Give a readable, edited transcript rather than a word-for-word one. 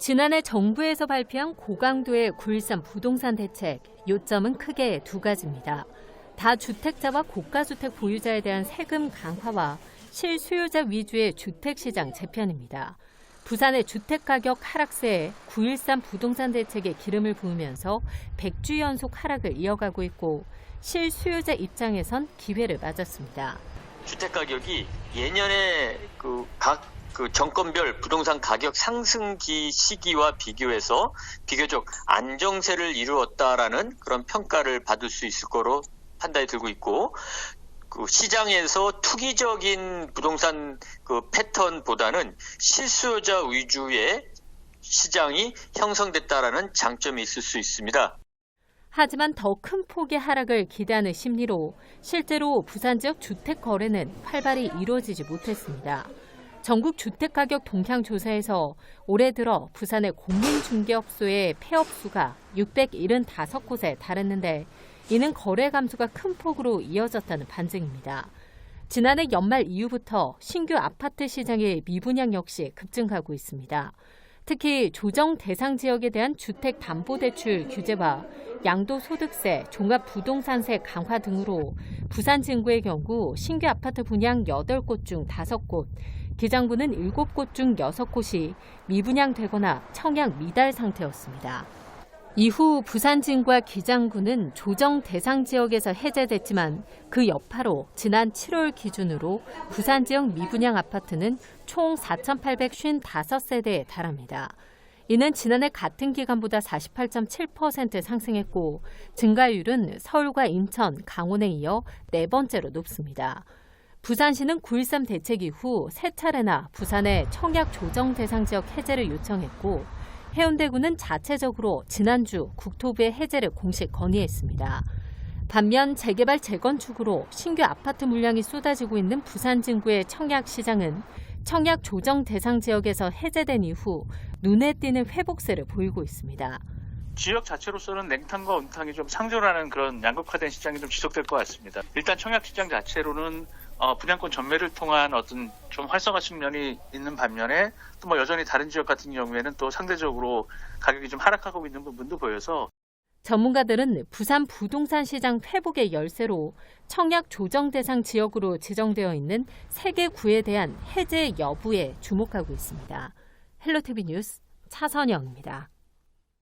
지난해 정부에서 발표한 고강도의 9.13 부동산 대책, 요점은 크게 두 가지입니다. 다주택자와 고가주택 보유자에 대한 세금 강화와 실수요자 위주의 주택시장 재편입니다. 부산의 주택가격 하락세에 9.13 부동산 대책에 기름을 부으면서 100주 연속 하락을 이어가고 있고 실수요자 입장에선 기회를 맞았습니다. 주택가격이 예년에 각 정권별 부동산 가격 상승기 시기와 비교해서 비교적 안정세를 이루었다라는 그런 평가를 받을 수 있을 거로 판단이 들고 있고, 시장에서 투기적인 부동산 패턴보다는 실수요자 위주의 시장이 형성됐다라는 장점이 있을 수 있습니다. 하지만 더 큰 폭의 하락을 기대하는 심리로 실제로 부산 지역 주택 거래는 활발히 이루어지지 못했습니다. 전국 주택가격 동향 조사에서 올해 들어 부산의 공인중개업소의 폐업 수가 675곳에 달했는데 이는 거래 감소가 큰 폭으로 이어졌다는 반증입니다. 지난해 연말 이후부터 신규 아파트 시장의 미분양 역시 급증하고 있습니다. 특히 조정 대상 지역에 대한 주택담보대출 규제와 양도소득세, 종합부동산세 강화 등으로 부산 진구의 경우 신규 아파트 분양 8곳 중 5곳, 기장구는 7곳 중 6곳이 미분양되거나 청약 미달 상태였습니다. 이후 부산 진구와 기장구는 조정 대상 지역에서 해제됐지만 그 여파로 지난 7월 기준으로 부산 지역 미분양 아파트는 총 4,855세대에 달합니다. 이는 지난해 같은 기간보다 48.7% 상승했고 증가율은 서울과 인천, 강원에 이어 네 번째로 높습니다. 부산시는 9.13 대책 이후 세 차례나 부산의 청약 조정 대상 지역 해제를 요청했고 해운대구는 자체적으로 지난주 국토부에 해제를 공식 건의했습니다. 반면 재개발 재건축으로 신규 아파트 물량이 쏟아지고 있는 부산 진구의 청약 시장은 청약 조정 대상 지역에서 해제된 이후 눈에 띄는 회복세를 보이고 있습니다. 지역 자체로서는 냉탕과 온탕이 좀 상존하는 그런 양극화된 시장이 좀 지속될 것 같습니다. 일단 청약 시장 자체로는 분양권 전매를 통한 어떤 좀 활성화 측면이 있는 반면에 또 여전히 다른 지역 같은 경우에는 또 상대적으로 가격이 좀 하락하고 있는 부분도 보여서 전문가들은 부산 부동산 시장 회복의 열쇠로 청약 조정 대상 지역으로 지정되어 있는 3개 구에 대한 해제 여부에 주목하고 있습니다. 헬로티비 뉴스 차선영입니다.